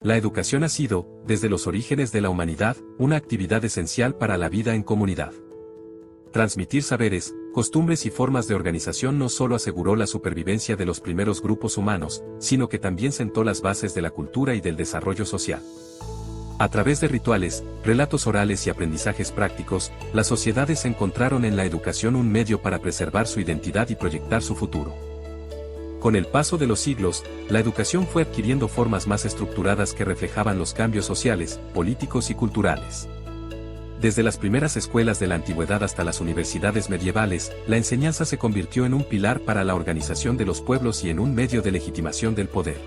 La educación ha sido, desde los orígenes de la humanidad, una actividad esencial para la vida en comunidad. Transmitir saberes, costumbres y formas de organización no solo aseguró la supervivencia de los primeros grupos humanos, sino que también sentó las bases de la cultura y del desarrollo social. A través de rituales, relatos orales y aprendizajes prácticos, las sociedades encontraron en la educación un medio para preservar su identidad y proyectar su futuro. Con el paso de los siglos, la educación fue adquiriendo formas más estructuradas que reflejaban los cambios sociales, políticos y culturales. Desde las primeras escuelas de la antigüedad hasta las universidades medievales, la enseñanza se convirtió en un pilar para la organización de los pueblos y en un medio de legitimación del poder.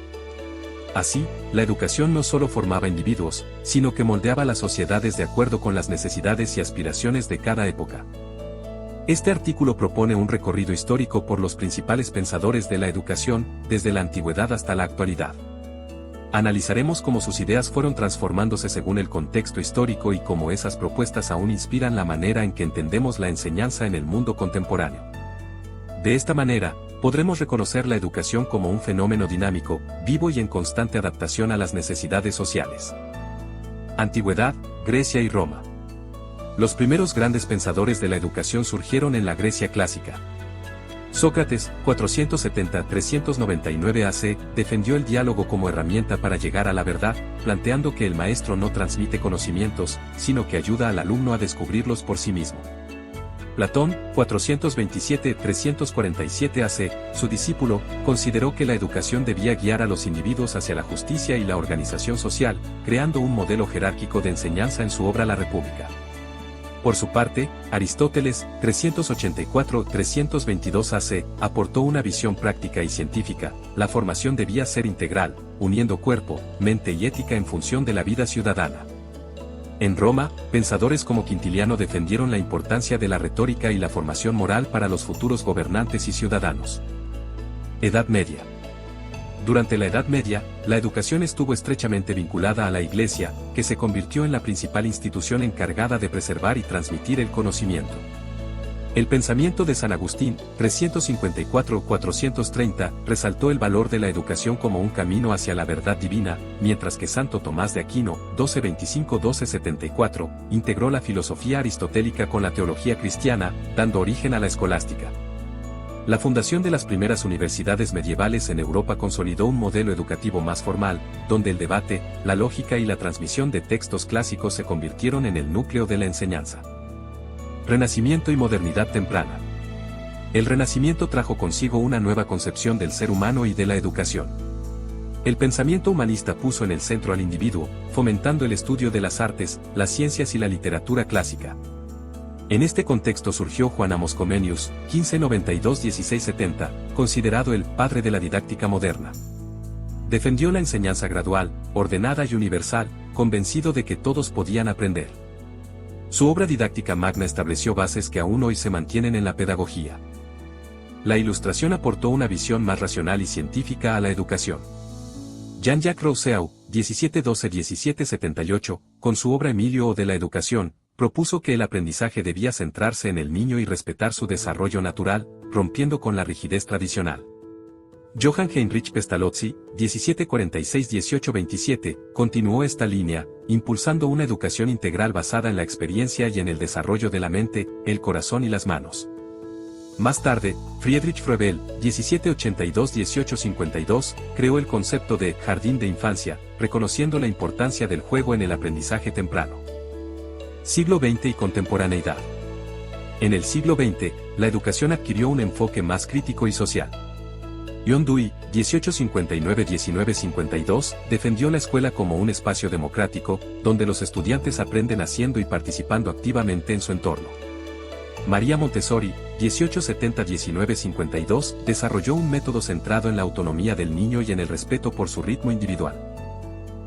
Así, la educación no solo formaba individuos, sino que moldeaba las sociedades de acuerdo con las necesidades y aspiraciones de cada época. Este artículo propone un recorrido histórico por los principales pensadores de la educación, desde la antigüedad hasta la actualidad. Analizaremos cómo sus ideas fueron transformándose según el contexto histórico y cómo esas propuestas aún inspiran la manera en que entendemos la enseñanza en el mundo contemporáneo. De esta manera, podremos reconocer la educación como un fenómeno dinámico, vivo y en constante adaptación a las necesidades sociales. Antigüedad, Grecia y Roma. Los primeros grandes pensadores de la educación surgieron en la Grecia clásica. Sócrates, 470-399 AC, defendió el diálogo como herramienta para llegar a la verdad, planteando que el maestro no transmite conocimientos, sino que ayuda al alumno a descubrirlos por sí mismo. Platón, 427-347 AC, su discípulo, consideró que la educación debía guiar a los individuos hacia la justicia y la organización social, creando un modelo jerárquico de enseñanza en su obra La República. Por su parte, Aristóteles, 384-322 AC, aportó una visión práctica y científica. La formación debía ser integral, uniendo cuerpo, mente y ética en función de la vida ciudadana. En Roma, pensadores como Quintiliano defendieron la importancia de la retórica y la formación moral para los futuros gobernantes y ciudadanos. Edad Media. Durante la Edad Media, la educación estuvo estrechamente vinculada a la Iglesia, que se convirtió en la principal institución encargada de preservar y transmitir el conocimiento. El pensamiento de San Agustín, 354-430, resaltó el valor de la educación como un camino hacia la verdad divina, mientras que Santo Tomás de Aquino, 1225-1274, integró la filosofía aristotélica con la teología cristiana, dando origen a la escolástica. La fundación de las primeras universidades medievales en Europa consolidó un modelo educativo más formal, donde el debate, la lógica y la transmisión de textos clásicos se convirtieron en el núcleo de la enseñanza. Renacimiento y modernidad temprana. El Renacimiento trajo consigo una nueva concepción del ser humano y de la educación. El pensamiento humanista puso en el centro al individuo, fomentando el estudio de las artes, las ciencias y la literatura clásica. En este contexto surgió Juan Amos Comenius, 1592-1670, considerado el padre de la didáctica moderna. Defendió la enseñanza gradual, ordenada y universal, convencido de que todos podían aprender. Su obra didáctica magna estableció bases que aún hoy se mantienen en la pedagogía. La Ilustración aportó una visión más racional y científica a la educación. Jean-Jacques Rousseau, 1712-1778, con su obra Emilio o de la educación, propuso que el aprendizaje debía centrarse en el niño y respetar su desarrollo natural, rompiendo con la rigidez tradicional. Johann Heinrich Pestalozzi, 1746-1827, continuó esta línea, impulsando una educación integral basada en la experiencia y en el desarrollo de la mente, el corazón y las manos. Más tarde, Friedrich Froebel, 1782-1852, creó el concepto de jardín de infancia, reconociendo la importancia del juego en el aprendizaje temprano. Siglo XX y contemporaneidad. En el siglo XX, la educación adquirió un enfoque más crítico y social. John Dewey, 1859-1952, defendió la escuela como un espacio democrático, donde los estudiantes aprenden haciendo y participando activamente en su entorno. María Montessori, 1870-1952, desarrolló un método centrado en la autonomía del niño y en el respeto por su ritmo individual.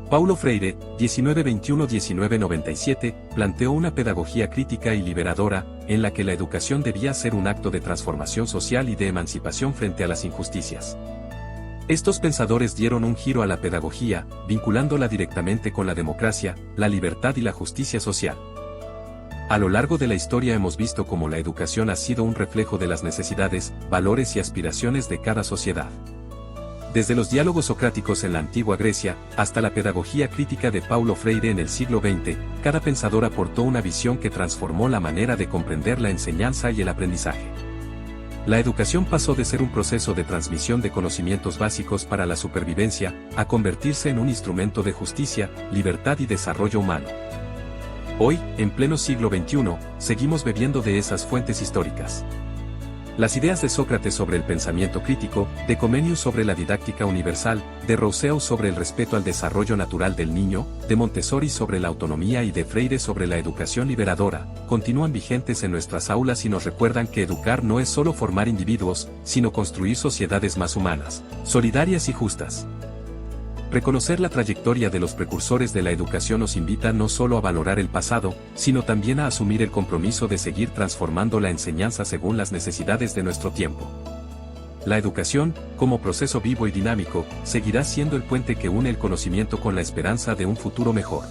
Paulo Freire, 1921-1997, planteó una pedagogía crítica y liberadora, en la que la educación debía ser un acto de transformación social y de emancipación frente a las injusticias. Estos pensadores dieron un giro a la pedagogía, vinculándola directamente con la democracia, la libertad y la justicia social. A lo largo de la historia hemos visto cómo la educación ha sido un reflejo de las necesidades, valores y aspiraciones de cada sociedad. Desde los diálogos socráticos en la antigua Grecia, hasta la pedagogía crítica de Paulo Freire en el siglo XX, cada pensador aportó una visión que transformó la manera de comprender la enseñanza y el aprendizaje. La educación pasó de ser un proceso de transmisión de conocimientos básicos para la supervivencia, a convertirse en un instrumento de justicia, libertad y desarrollo humano. Hoy, en pleno siglo XXI, seguimos bebiendo de esas fuentes históricas. Las ideas de Sócrates sobre el pensamiento crítico, de Comenius sobre la didáctica universal, de Rousseau sobre el respeto al desarrollo natural del niño, de Montessori sobre la autonomía y de Freire sobre la educación liberadora, continúan vigentes en nuestras aulas y nos recuerdan que educar no es solo formar individuos, sino construir sociedades más humanas, solidarias y justas. Reconocer la trayectoria de los precursores de la educación nos invita no solo a valorar el pasado, sino también a asumir el compromiso de seguir transformando la enseñanza según las necesidades de nuestro tiempo. La educación, como proceso vivo y dinámico, seguirá siendo el puente que une el conocimiento con la esperanza de un futuro mejor.